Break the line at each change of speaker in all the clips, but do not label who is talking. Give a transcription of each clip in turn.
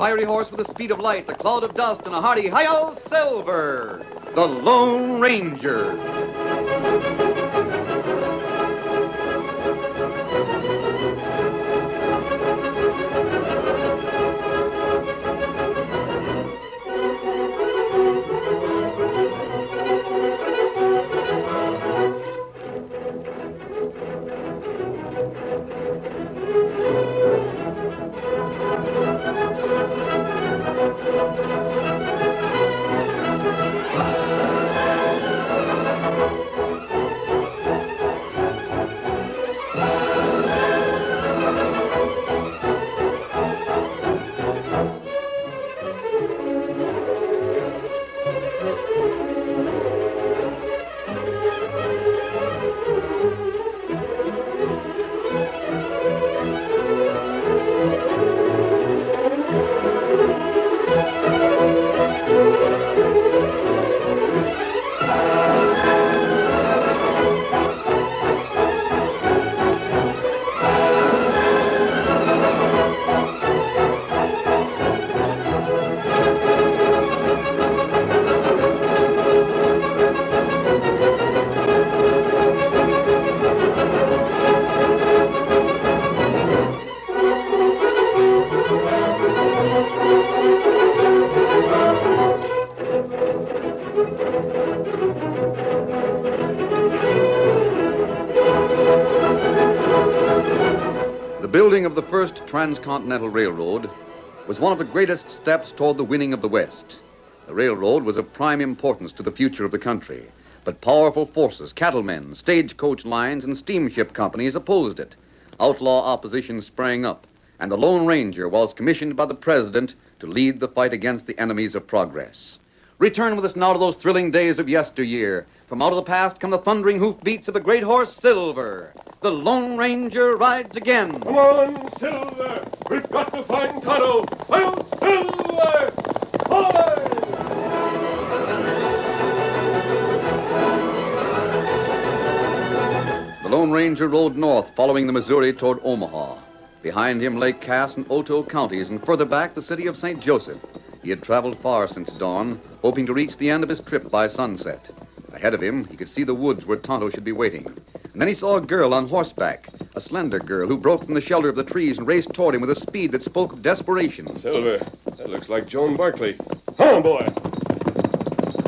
fiery horse with the speed of light, a cloud of dust, and a hearty hi-yo, Silver, the Lone Ranger. The building of the first transcontinental railroad was one of the greatest steps toward the winning of the West. The railroad was of prime importance to the future of the country, but powerful forces, cattlemen, stagecoach lines, and steamship companies opposed it. Outlaw opposition sprang up, and the Lone Ranger was commissioned by the president to lead the fight against the enemies of progress. Return with us now to those thrilling days of yesteryear. From out of the past come the thundering hoofbeats of the great horse Silver. The Lone Ranger rides again.
Come on, Silver! We've got to find Tonto! I'll Silver! Away!
The Lone Ranger rode north, following the Missouri toward Omaha. Behind him lay Cass and Otoe counties, and further back the city of St. Joseph. He had traveled far since dawn, hoping to reach the end of his trip by sunset. Ahead of him, he could see the woods where Tonto should be waiting. And then he saw a girl on horseback, a slender girl who broke from the shelter of the trees and raced toward him with a speed that spoke of desperation.
Silver, that looks like Joan Barkley. Come on, boy!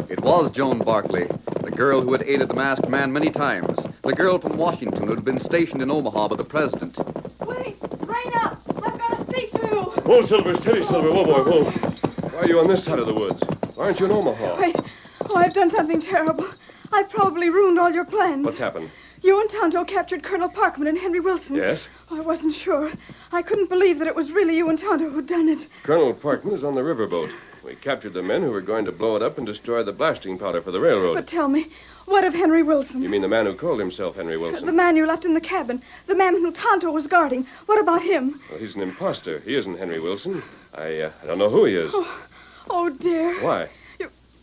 It was Joan Barkley, the girl who had aided the masked man many times, the girl from Washington who had been stationed in Omaha by the president.
Wait, rein up. I've got to speak to you.
Whoa, Silver, steady, Silver. Whoa, boy, whoa. Why are you on this side of the woods? Why aren't you in Omaha?
Wait. Oh, I've done something terrible. I've probably ruined all your plans.
What's happened?
You and Tonto captured Colonel Parkman and Henry Wilson.
Yes?
Oh, I wasn't sure. I couldn't believe that it was really you and Tonto who'd done it.
Colonel Parkman is on the riverboat. We captured the men who were going to blow it up and destroy the blasting powder for the railroad.
But tell me, what of Henry Wilson?
You mean the man who called himself Henry Wilson?
The man you left in the cabin. The man who Tonto was guarding. What about him?
Well, he's an imposter. He isn't Henry Wilson. I don't know who he is.
Oh, dear.
Why?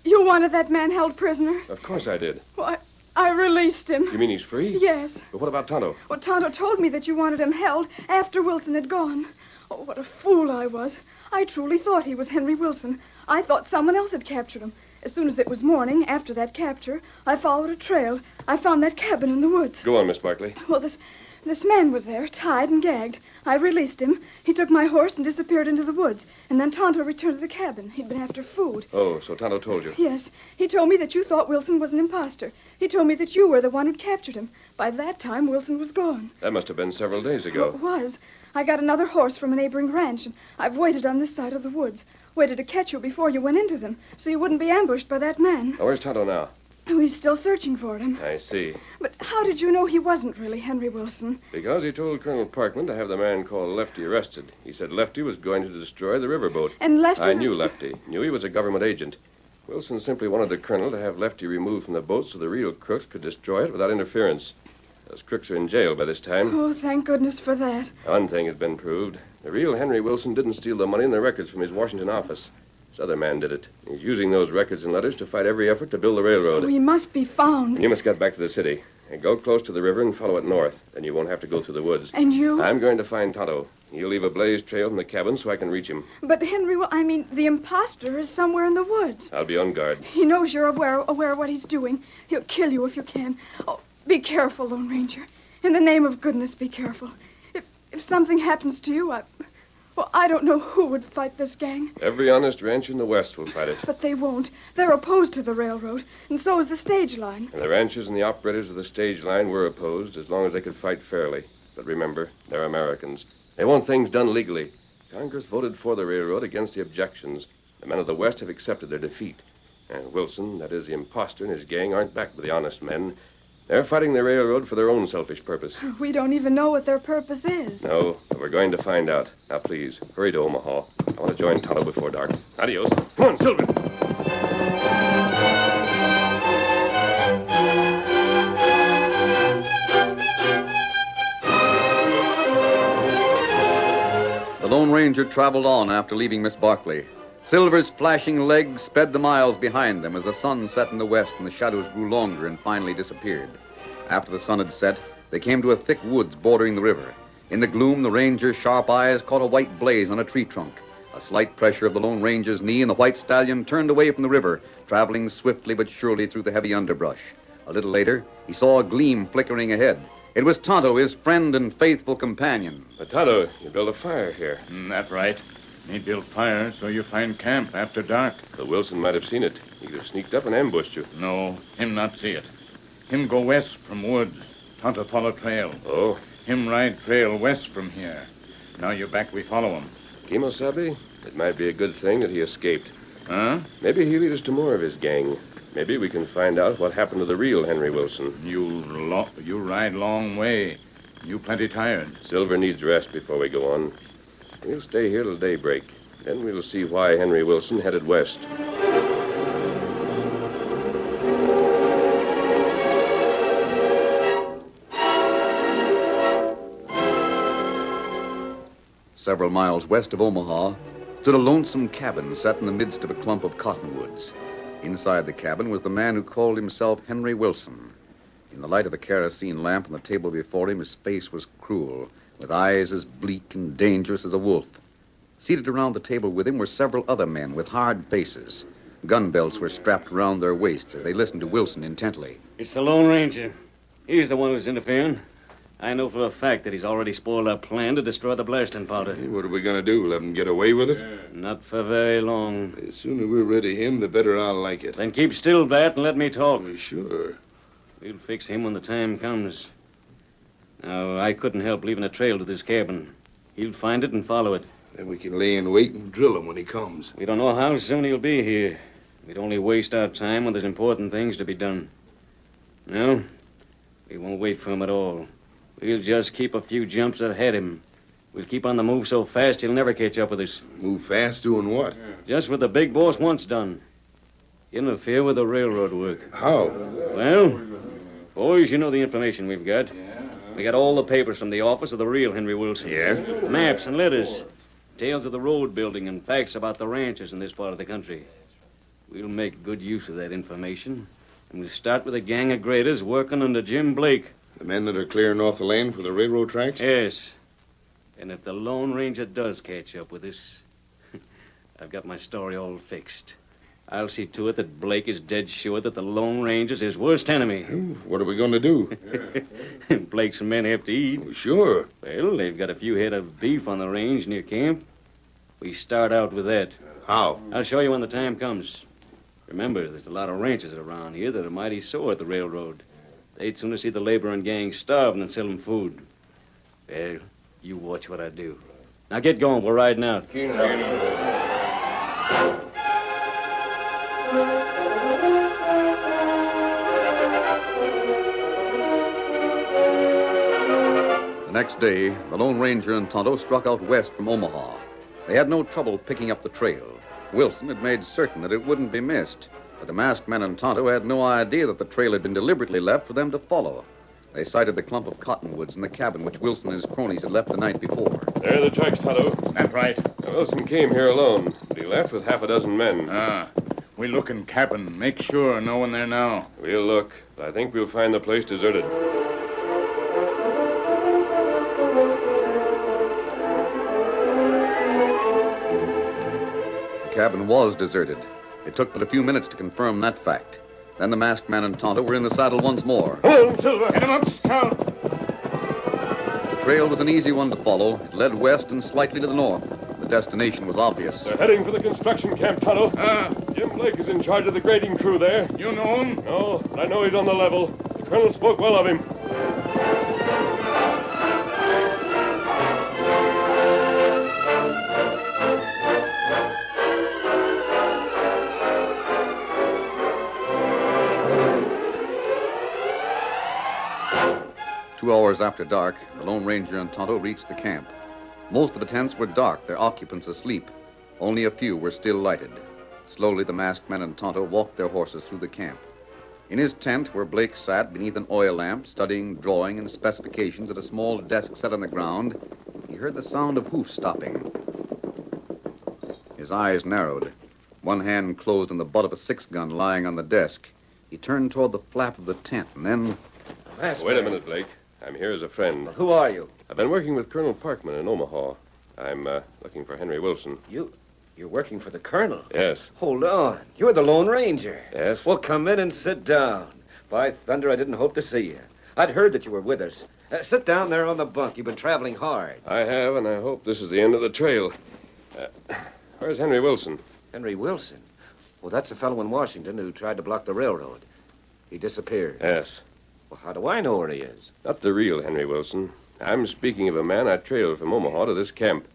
You wanted that man held prisoner?
Of course I did.
Well, I released him.
You mean he's free?
Yes.
But what about Tonto?
Well, Tonto told me that you wanted him held after Wilson had gone. Oh, what a fool I was. I truly thought he was Henry Wilson. I thought someone else had captured him. As soon as it was morning, after that capture, I followed a trail. I found that cabin in the woods.
Go on, Miss Barkley.
Well, this man was there, tied and gagged. I released him. He took my horse and disappeared into the woods. And then Tonto returned to the cabin. He'd been after food.
Oh, so Tonto told you?
Yes. He told me that you thought Wilson was an imposter. He told me that you were the one who'd captured him. By that time, Wilson was gone.
That must have been several days ago.
It was. I got another horse from a neighboring ranch, and I've waited on this side of the woods. Waited to catch you before you went into them, so you wouldn't be ambushed by that man.
Now, where's Tonto now?
Oh, he's still searching for him.
I see.
But how did you know he wasn't really Henry Wilson?
Because he told Colonel Parkman to have the man called Lefty arrested. He said Lefty was going to destroy the riverboat.
And Lefty
I knew Lefty. Knew he was a government agent. Wilson simply wanted the colonel to have Lefty removed from the boat so the real crooks could destroy it without interference. Those crooks are in jail by this time.
Oh, thank goodness for that.
One thing has been proved. The real Henry Wilson didn't steal the money and the records from his Washington office. This other man did it. He's using those records and letters to fight every effort to build the railroad.
Oh, he must be found.
You must get back to the city. And go close to the river and follow it north. Then you won't have to go through the woods.
And you?
I'm going to find Tonto. He'll leave a blaze trail from the cabin so I can reach him.
But Henry, the imposter is somewhere in the woods.
I'll be on guard.
He knows you're aware of what he's doing. He'll kill you if you can. Oh, be careful, Lone Ranger. In the name of goodness, be careful. If something happens to you, I don't know who would fight this gang.
Every honest rancher in the West will fight it.
But they won't. They're opposed to the railroad, and so is the stage line.
And the ranchers and the operators of the stage line were opposed as long as they could fight fairly. But remember, they're Americans. They want things done legally. Congress voted for the railroad against the objections. The men of the West have accepted their defeat. And Wilson, that is the imposter, and his gang aren't backed by the honest men. They're fighting the railroad for their own selfish purpose.
We don't even know what their purpose is.
No, but we're going to find out. Now, please, hurry to Omaha. I want to join Tonto before dark. Adios. Come on, Silver.
The Lone Ranger traveled on after leaving Miss Barkley. Silver's flashing legs sped the miles behind them as the sun set in the west and the shadows grew longer and finally disappeared. After the sun had set, they came to a thick woods bordering the river. In the gloom, the ranger's sharp eyes caught a white blaze on a tree trunk. A slight pressure of the Lone Ranger's knee, and the white stallion turned away from the river, traveling swiftly but surely through the heavy underbrush. A little later, he saw a gleam flickering ahead. It was Tonto, his friend and faithful companion.
But Tonto, you built a fire here.
That's right. He built fire so you find camp after dark.
But Wilson might have seen it. He could have sneaked up and ambushed you.
No, him not see it. Him go west from woods. Tonto follow trail.
Oh?
Him ride trail west from here. Now you back, we follow him.
Kimosabe, it might be a good thing that he escaped.
Huh?
Maybe he'll lead us to more of his gang. Maybe we can find out what happened to the real Henry Wilson.
You ride long way. You plenty tired.
Silver needs rest before we go on. We'll stay here till daybreak. Then we'll see why Henry Wilson headed west.
Several miles west of Omaha stood a lonesome cabin set in the midst of a clump of cottonwoods. Inside the cabin was the man who called himself Henry Wilson. In the light of a kerosene lamp on the table before him, his face was cruel, with eyes as bleak and dangerous as a wolf. Seated around the table with him were several other men with hard faces. Gun belts were strapped around their waists as they listened to Wilson intently.
It's the Lone Ranger. He's the one who's interfering. I know for a fact that he's already spoiled our plan to destroy the blasting powder.
Hey, what are we going to do, let him get away with it?
Not for very long.
The sooner we're rid of him, the better I'll like it.
Then keep still, Bat, and let me talk.
Sure.
We'll fix him when the time comes. Now, I couldn't help leaving a trail to this cabin. He'll find it and follow it.
Then we can lay in wait and drill him when he comes.
We don't know how soon he'll be here. We'd only waste our time when there's important things to be done. No, we won't wait for him at all. We'll just keep a few jumps ahead of him. We'll keep on the move so fast he'll never catch up with us.
Move fast doing what?
Just what the big boss wants done. Interfere with the railroad work.
How?
Well, boys, you know the information we've got. We got all the papers from the office of the real Henry Wilson.
Yeah?
Maps and letters. Tales of the road building and facts about the ranches in this part of the country. We'll make good use of that information. And we'll start with a gang of graders working under Jim Blake.
The men that are clearing off the land for the railroad tracks?
Yes. And if the Lone Ranger does catch up with us, I've got my story all fixed. I'll see to it that Blake is dead sure that the Lone Ranger's his worst enemy.
What are we going to do?
Blake's men have to eat.
Oh, sure.
Well, they've got a few head of beef on the range near camp. We start out with that.
How?
I'll show you when the time comes. Remember, there's a lot of ranchers around here that are mighty sore at the railroad. They'd sooner see the laboring gang starving than sell them food. Well, you watch what I do. Now get going. We're riding out.
The next day, the Lone Ranger and Tonto struck out west from Omaha. They had no trouble picking up the trail. Wilson had made certain that it wouldn't be missed, but the masked men and Tonto had no idea that the trail had been deliberately left for them to follow. They sighted the clump of cottonwoods and the cabin which Wilson and his cronies had left the night before.
There are the tracks, Tonto.
That's right.
Now, Wilson came here alone, but he left with half a dozen men.
We look in cabin. Make sure no one there now.
We'll look, but I think we'll find the place deserted.
The cabin was deserted. It took but a few minutes to confirm that fact. Then the masked man and Tonto were in the saddle once more.
Come on, Silver.
Get him up, Scout.
The trail was an easy one to follow. It led west and slightly to the north. The destination was obvious.
They're heading for the construction camp, Tonto. Jim Blake is in charge of the grading crew there.
You know him?
No, but I know he's on the level. The colonel spoke well of him.
2 hours after dark, the Lone Ranger and Tonto reached the camp. Most of the tents were dark, their occupants asleep. Only a few were still lighted. Slowly, the masked men and Tonto walked their horses through the camp. In his tent, where Blake sat beneath an oil lamp, studying drawing and specifications at a small desk set on the ground, he heard the sound of hoofs stopping. His eyes narrowed. One hand closed on the butt of a 6-gun lying on the desk. He turned toward the flap of the tent, and then...
Wait a minute, Blake. I'm here as a friend.
Who are you?
I've been working with Colonel Parkman in Omaha. I'm looking for Henry Wilson.
You're working for the colonel?
Yes.
Hold on. You're the Lone Ranger.
Yes?
Well, come in and sit down. By thunder, I didn't hope to see you. I'd heard that you were with us. Sit down there on the bunk. You've been traveling hard.
I have, and I hope this is the end of the trail. Where's Henry Wilson?
Henry Wilson? Well, that's the fellow in Washington who tried to block the railroad. He disappeared.
Yes.
Well, how do I know where he is?
Not the real Henry Wilson. I'm speaking of a man I trailed from Omaha to this camp.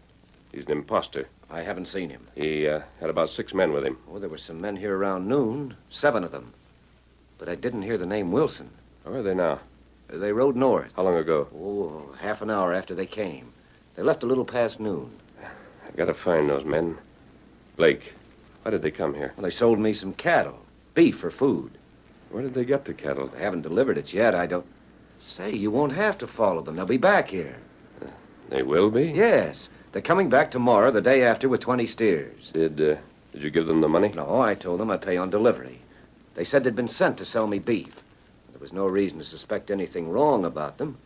He's an imposter.
I haven't seen him.
He had about 6 men with him.
Oh, there were some men here around noon. 7 of them. But I didn't hear the name Wilson.
Where are they now?
They rode north.
How long ago?
Oh, half an hour after they came. They left a little past noon.
I've got to find those men. Blake, why did they come here?
Well, they sold me some cattle. Beef for food.
Where did they get the cattle?
They haven't delivered it yet. I don't... Say, you won't have to follow them. They'll be back here.
They will be?
Yes. They're coming back tomorrow, the day after, with 20 steers.
Did you give them the money?
No, I told them I'd pay on delivery. They said they'd been sent to sell me beef. There was no reason to suspect anything wrong about them.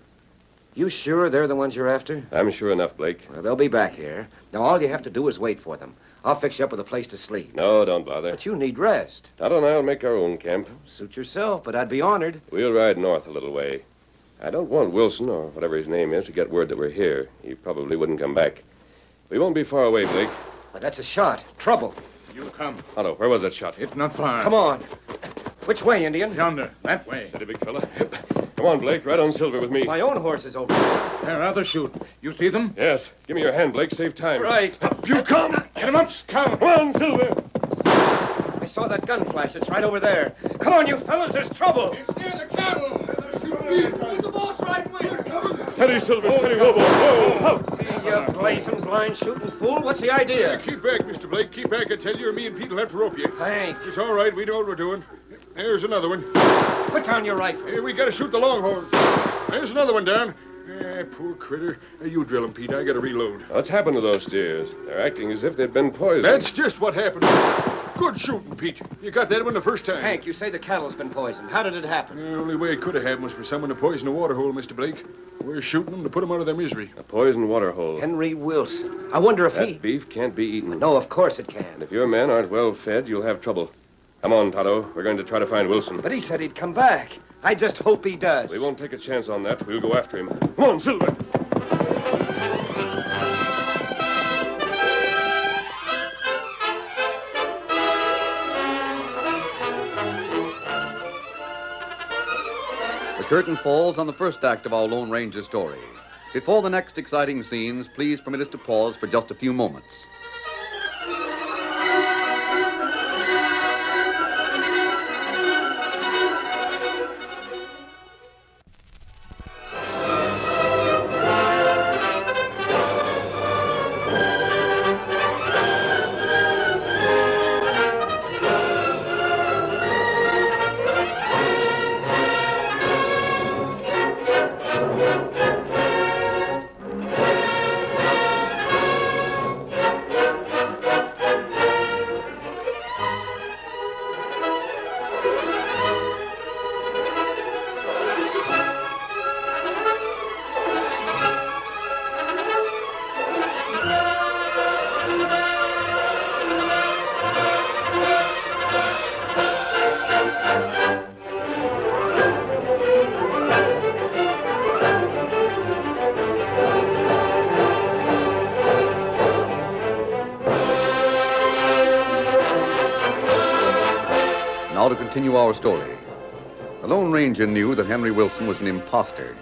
You sure they're the ones you're after?
I'm sure enough, Blake.
Well, they'll be back here. Now, all you have to do is wait for them. I'll fix you up with a place to sleep.
No, don't bother.
But you need rest.
Tonto and I'll make our own camp.
Suit yourself, but I'd be honored.
We'll ride north a little way. I don't want Wilson, or whatever his name is, to get word that we're here. He probably wouldn't come back. We won't be far away, Blake.
But that's a shot. Trouble.
You come.
Tonto, where was that shot?
It's not far.
Come on. Which way, Indian?
Yonder. That way.
Steady, big fella. Come on, Blake. Ride on Silver with me.
My own horse is over there.
There, others shoot. You see them?
Yes. Give me your hand, Blake. Save time.
Right.
You come.
Get him up, Scout.
Come on, Silver.
I saw that gun flash. It's right over there. Come on, you fellas. There's trouble.
It's near the cattle.
The boss right away.
Steady, Silver. Steady, Robo. Whoa.
You blazing, blind shooting fool. What's the idea?
Keep back, Mr. Blake. Keep back, I tell you, or me and Pete will have to rope you.
Thanks.
It's all right. We know what we're doing. There's another one.
Put down your rifle.
Hey, we got to shoot the Longhorns. There's another one down. Poor critter. You drill him, Pete. I got to reload.
What's happened to those steers? They're acting as if they'd been poisoned.
That's just what happened. Good shooting, Pete. You got that one the first time.
Hank, you say the cattle's been poisoned. How did it happen?
The only way it could have happened was for someone to poison a water hole, Mr. Blake. We're shooting them to put them out of their misery.
A poisoned water hole.
Henry Wilson. I wonder if
That beef can't be eaten.
No, of course it can.
And if your men aren't well fed, you'll have trouble. Come on, Tonto. We're going to try to find Wilson.
But he said he'd come back. I just hope he does.
We won't take a chance on that. We'll go after him. Come on, Silver.
The curtain falls on the first act of our Lone Ranger story. Before the next exciting scenes, please permit us to pause for just a few moments. continue our story. The Lone Ranger knew that Henry Wilson was an imposter.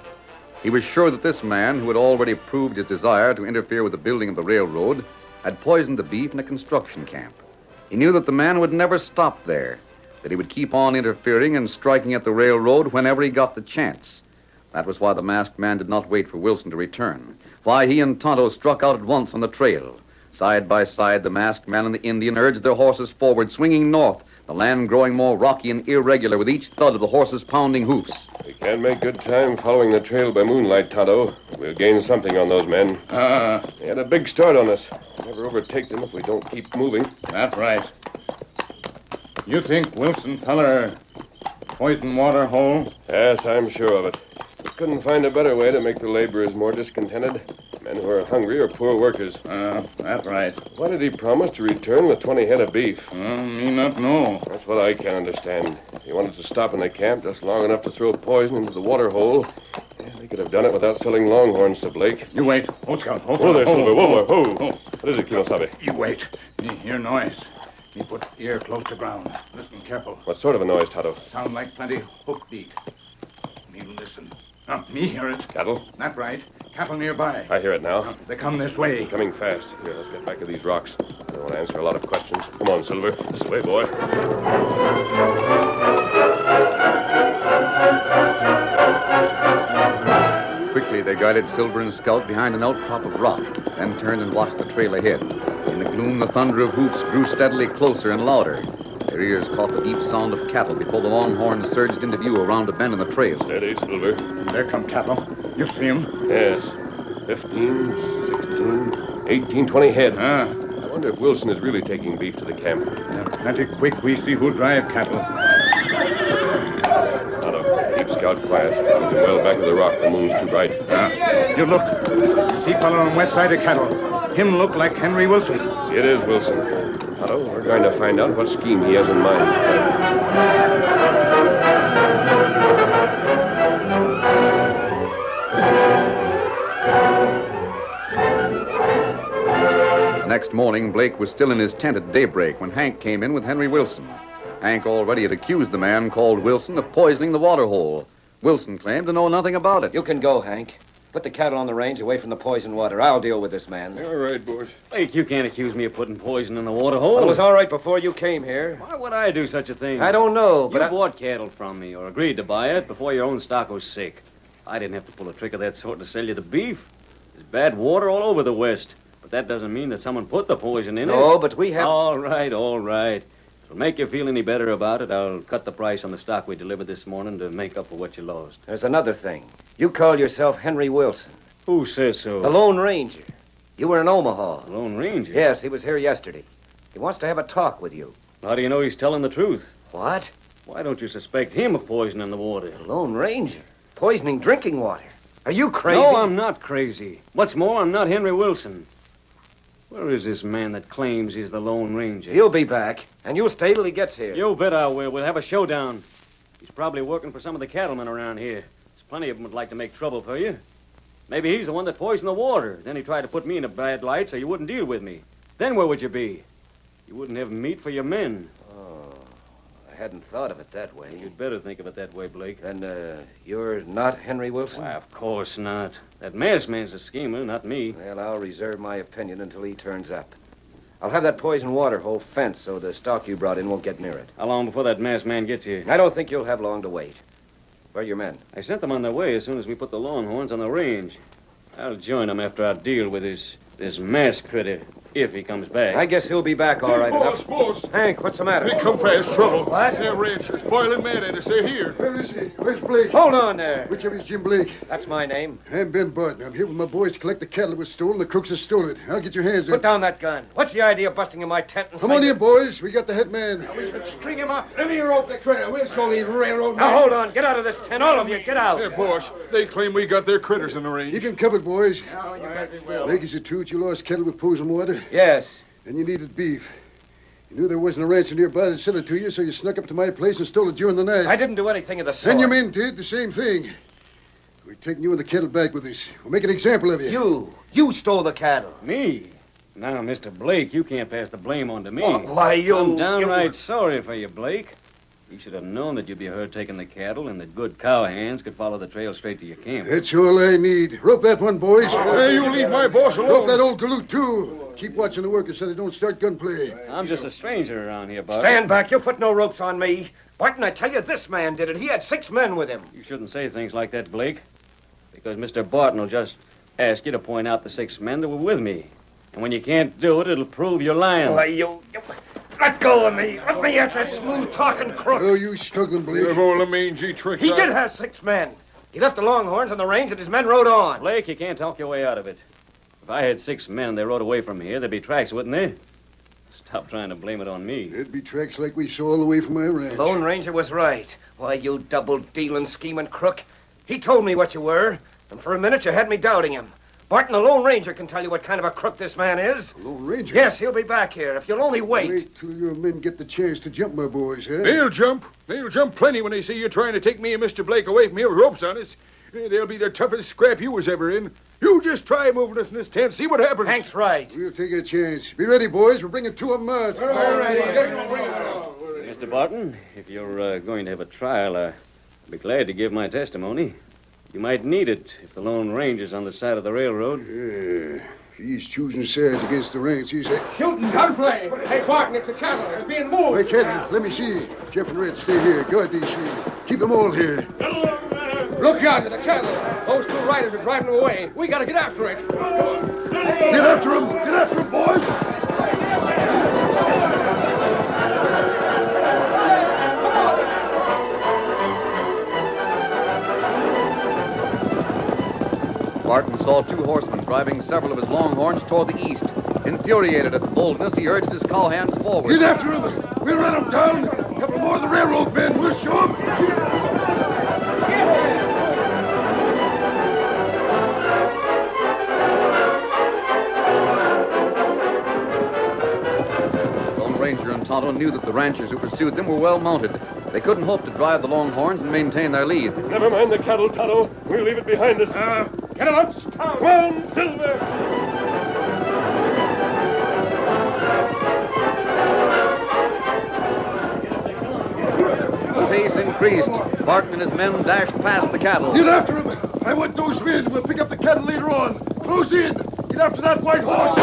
He was sure that this man, who had already proved his desire to interfere with the building of the railroad, had poisoned the beef in a construction camp. He knew that the man would never stop there, that he would keep on interfering and striking at the railroad whenever he got the chance. That was why the masked man did not wait for Wilson to return, why he and Tonto struck out at once on the trail. Side by side, the masked man and the Indian urged their horses forward, swinging north, the land growing more rocky and irregular with each thud of the horses' pounding hoofs.
We can't make good time following the trail by moonlight, Tonto. We'll gain something on those men. They had a big start on us. We'll never overtake them if we don't keep moving.
That's right. You think Wilson feller poison water hole?
Yes, I'm sure of it. We couldn't find a better way to make the laborers more discontented. Men who are hungry or poor workers.
That's right.
Why did he promise to return with 20 head of beef?
Me not know.
That's what I can't understand. He wanted to stop in the camp just long enough to throw poison into the water hole. Yeah, they could have done it without selling Longhorns to Blake.
You wait. Hold, Scout. Hold,
Whoa there, Silver. Whoa.
Hold.
What is it, Kimosabe?
You wait. Me hear noise. Me put ear close to ground. Listen careful.
What sort of a noise, Tonto?
Sound like plenty hoof beat. Me listen. Me hear it.
Cattle?
That's right. Cattle nearby.
I hear it now.
They come this way.
Coming fast. Here, let's get back to these rocks. I don't want to answer a lot of questions. Come on, Silver. This way, boy.
Quickly, they guided Silver and Scout behind an outcrop of rock, then turned and watched the trail ahead. In the gloom, the thunder of hoofs grew steadily closer and louder. Their ears caught the deep sound of cattle before the Longhorns surged into view around a bend in the trail.
Steady, Silver.
There come cattle. You see them?
Yes. 15, 16, 18, 20 head. I wonder if Wilson is really taking beef to the camp.
Plenty quick we see who drive cattle.
Tonto, keep Scout quiet. Keep him well back of the rock. The moon's too bright.
You look. See fellow on west side of cattle. Him look like Henry Wilson.
It is Wilson. Tonto, we're going to find out what scheme he has in mind.
The next morning, Blake was still in his tent at daybreak when Hank came in with Henry Wilson. Hank already had accused the man called Wilson of poisoning the water hole. Wilson claimed to know nothing about it.
You can go, Hank. Put the cattle on the range away from the poison water. I'll deal with this man.
All right, boys.
Blake, you can't accuse me of putting poison in the water hole.
Well, it was all right before you came here.
Why would I do such a thing?
I don't know, but
You bought cattle from me or agreed to buy it before your own stock was sick. I didn't have to pull a trick of that sort to sell you the beef. There's bad water all over the West. But that doesn't mean that someone put the poison in it.
No, but we have...
All right. If it'll make you feel any better about it, I'll cut the price on the stock we delivered this morning to make up for what you lost.
There's another thing. You call yourself Henry Wilson.
Who says so?
The Lone Ranger. You were in Omaha.
The Lone Ranger?
Yes, he was here yesterday. He wants to have a talk with you.
How do you know he's telling the truth?
What?
Why don't you suspect him of poisoning the water?
The Lone Ranger? Poisoning drinking water? Are you crazy?
No, I'm not crazy. What's more, I'm not Henry Wilson. Where is this man that claims he's the Lone Ranger?
He'll be back, and you'll stay till he gets here.
You bet I will. We'll have a showdown. He's probably working for some of the cattlemen around here. There's plenty of them would like to make trouble for you. Maybe he's the one that poisoned the water. Then he tried to put me in a bad light so you wouldn't deal with me. Then where would you be? You wouldn't have meat for your men.
Oh, I hadn't thought of it that way.
You'd better think of it that way, Blake.
Then, you're not Henry Wilson?
Why, of course not. That masked man's a schemer, not me.
Well, I'll reserve my opinion until he turns up. I'll have that poison water hole fenced so the stock you brought in won't get near it.
How long before that masked man gets here?
I don't think you'll have long to wait. Where are your men?
I sent them on their way as soon as we put the Longhorns on the range. I'll join them after I deal with this masked critter, if he comes back.
I guess he'll be back all right enough.
Boss.
Hank, what's the matter?
We come fast trouble.
What?
Their rancher's boiling mad at us. They're here.
Where is he? Where's Blake?
Hold on there.
Which of you is Jim Blake?
That's my name.
I'm Ben Barton. I'm here with my boys to collect the cattle that was stolen. The crooks have stolen it. I'll get your hands
Put
up.
down that gun. What's the idea of busting in my tent and
Come on in, boys. We got the head man.
String him up. Let me rope the critter. We'll show these railroad
Now, hold on. Get out of this tent. All of you, get out.
Here, boss. They claim we got their critters in the range.
Keep him covered, boys.
Oh, you bet we will.
Blake, is it true that you lost cattle with poison water?
Yes.
And you needed beef. You knew there wasn't a rancher nearby to sell it to you, so you snuck up to my place and stole it during the night.
I didn't do anything of the sort.
And your men did the same thing. We're taking you and the cattle back with us. We'll make an example of you.
You stole the cattle.
Me? Now, Mr. Blake, you can't pass the blame on to me.
Why, you...
I'm downright sorry for you, Blake. He should have known that you'd be heard taking the cattle and that good cow hands could follow the trail straight to your camp.
That's all I need. Rope that one, boys.
Hey, you leave my boss alone.
Rope that old galoot, too. Keep watching the workers so they don't start gunplay.
I'm just a stranger around here, Barton.
Stand back. You put no ropes on me. Barton, I tell you, this man did it. He had 6 men with him.
You shouldn't say things like that, Blake. Because Mr. Barton will just ask you to point out the 6 men that were with me. And when you can't do it, it'll prove you're lying.
Why, you... Let go of me. Let me at that smooth-talking crook.
Oh, you struggling, Blake.
Of all the mangy tricks.
He did have 6 men. He left the Longhorns on the range and his men rode on.
Blake, you can't talk your way out of it. If I had 6 men and they rode away from here, there'd be tracks, wouldn't there? Stop trying to blame it on me.
There'd be tracks like we saw all the way from my ranch.
Lone Ranger was right. Why, you double-dealing, scheming crook. He told me what you were, and for a minute you had me doubting him. Barton, the Lone Ranger, can tell you what kind of a crook this man is.
The Lone Ranger?
Yes, he'll be back here, if you'll only wait.
Wait till your men get the chance to jump, my boys, huh?
They'll jump. They'll jump plenty when they see you trying to take me and Mr. Blake away from here with ropes on us. They'll be the toughest scrap you was ever in. You just try moving us in this tent, see what happens.
Hank's right.
We'll take a chance. Be ready, boys. We're bringing 2 of them out.
All ready.
Mr. Barton, if you're going to have a trial, I'd be glad to give my testimony. You might need it if the Lone Ranger's on the side of the railroad.
Yeah. He's choosing sides against the ranch, he said.
Shooting, gunplay. Hey, Barton, it's a cattle. It's being moved.
Hey, Captain, let me see. Jeff and Red, stay here. Guard these 3. Keep them all here.
Look yonder, the cattle. Those 2 riders are driving them away. We gotta get after it.
Get after him. Get after him, boys.
Barton saw 2 horsemen driving several of his Longhorns toward the east. Infuriated at the boldness, he urged his cowhands forward.
Get after him. We'll run him down. A couple more of the railroad men. We'll show him.
Ranger and Tonto knew that the ranchers who pursued them were well mounted. They couldn't hope to drive the Longhorns and maintain their lead.
Never mind the cattle, Tonto. We'll leave it behind us.
Get him up.
Come on, Silver!
The pace increased. Barton and his men dashed past the cattle.
Get after him. I want those men. We'll pick up the cattle later on. Close in. Get after that white horse.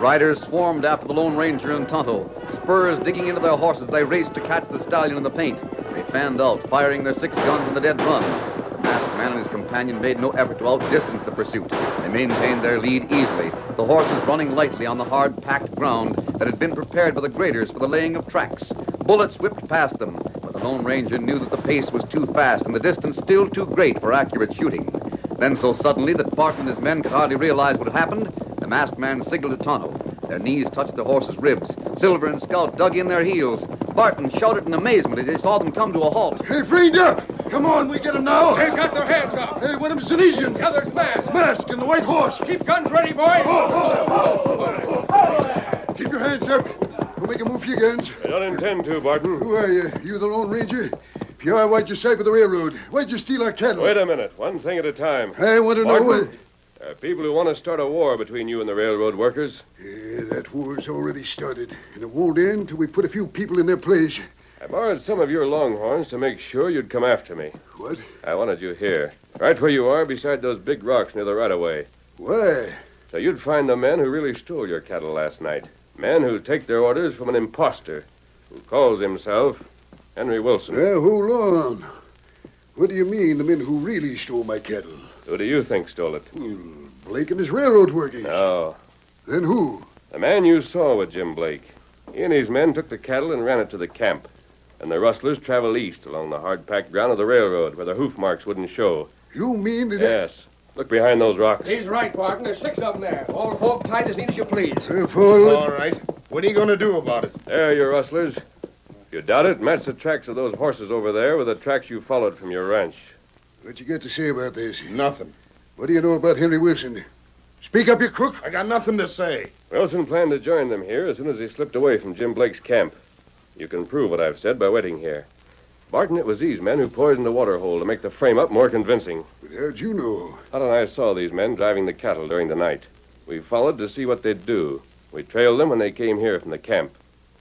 Riders swarmed after the Lone Ranger and Tonto. Spurs digging into their horses, they raced to catch the stallion in the paint. They fanned out, firing their 6 guns in the dead run. But the masked man and his companion made no effort to outdistance the pursuit. They maintained their lead easily, the horses running lightly on the hard, packed ground that had been prepared by the graders for the laying of tracks. Bullets whipped past them, but the Lone Ranger knew that the pace was too fast and the distance still too great for accurate shooting. Then so suddenly that Barton and his men could hardly realize what had happened, the masked man signaled to Tonto. Their knees touched the horses' ribs. Silver and Scout dug in their heels. Barton shouted in amazement as he saw them come to a halt.
Hey, freed up! Come on, we get them now.
They've got their hands up.
Hey, one of them's an Asian.
The other's masked.
Masked and the white horse.
Keep guns ready, boys.
Keep your hands up. Don't make a move for your guns.
I don't intend to, Barton.
Who are you? You the Lone Ranger? If you are, why'd you side with the railroad? Why'd you steal our cattle?
Wait a minute. One thing at a time.
I want to know
Barton,
what...
there are people who want to start a war between you and the railroad workers.
Yeah, that war's already started. And it won't end till we put a few people in their place.
I borrowed some of your Longhorns to make sure you'd come after me.
What?
I wanted you here, right where you are, beside those big rocks near the right-of-way.
Why?
So you'd find the men who really stole your cattle last night. Men who take their orders from an imposter who calls himself Henry Wilson.
Well, hold on. What do you mean, the men who really stole my cattle?
Who do you think stole it?
Well, Blake and his railroad workers.
No.
Then who?
The man you saw with Jim Blake. He and his men took the cattle and ran it to the camp. And the rustlers traveled east along the hard-packed ground of the railroad where the hoof marks wouldn't show.
You mean that...
Yes. Look behind those rocks.
He's right, Barton. There's 6 of them there. All hog tied as neat as you please.
All right. What are you going to do about it?
There, you rustlers. If you doubt it, match the tracks of those horses over there with the tracks you followed from your ranch.
What you got to say about this?
Nothing.
What do you know about Henry Wilson? Speak up, you crook.
I got nothing to say.
Wilson planned to join them here as soon as he slipped away from Jim Blake's camp. You can prove what I've said by waiting here. Barton, it was these men who poisoned the water hole to make the frame up more convincing.
But how'd you know?
Hal and I saw these men driving the cattle during the night. We followed to see what they'd do. We trailed them when they came here from the camp.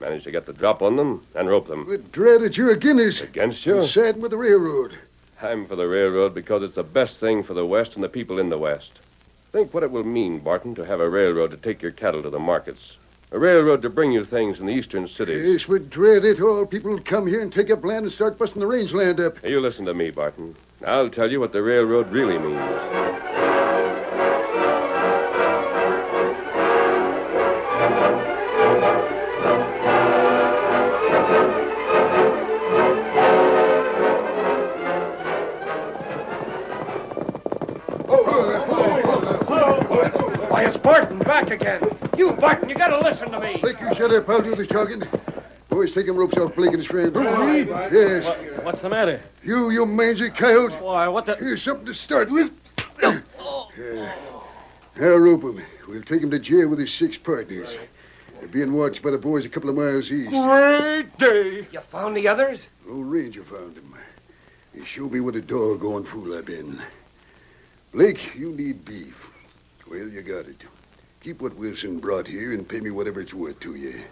Managed to get the drop on them and rope them.
But dread it, you're against us.
Against you?
You're siding with the railroad.
I'm for the railroad because it's the best thing for the West and the people in the West. Think what it will mean, Barton, to have a railroad to take your cattle to the markets. A railroad to bring you things from the eastern cities.
Yes, but dread it, all people will come here and take up land and start busting the rangeland up.
Hey, you listen to me, Barton. I'll tell you what the railroad really means.
Why, it's Barton back again. You, Barton, you gotta listen to me.
Blake, you shut up. I'll do the talking. Boys, take them ropes off Blake and his friend. Yes.
What's the matter?
You mangy coyote.
Why, what the...
Here's something to start with. I'll rope him. We'll take him to jail with his 6 partners. They're being watched by the boys a couple of miles east.
Great day.
You found the others?
Old Ranger found him. He showed me what a doggone fool I've been. Blake, you need beef. Well, you got it. Keep what Wilson brought here and pay me whatever it's worth to you.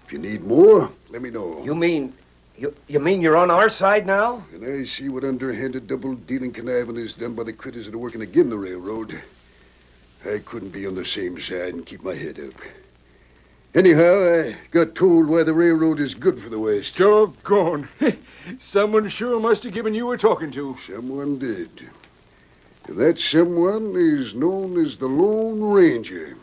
If you need more, let me know.
You mean you're on our side now?
And I see what underhanded, double-dealing conniving is done by the critters that are working against the railroad. I couldn't be on the same side and keep my head up. Anyhow, I got told why the railroad is good for the West.
Doggone. Someone sure must have given you a talking to.
Someone did. And that someone is known as the Lone Ranger.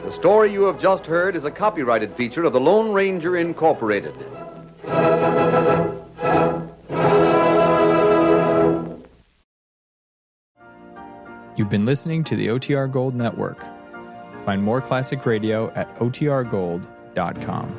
The story you have just heard is a copyrighted feature of the Lone Ranger Incorporated.
You've been listening to the OTR Gold Network. Find more classic radio at otrgold.com.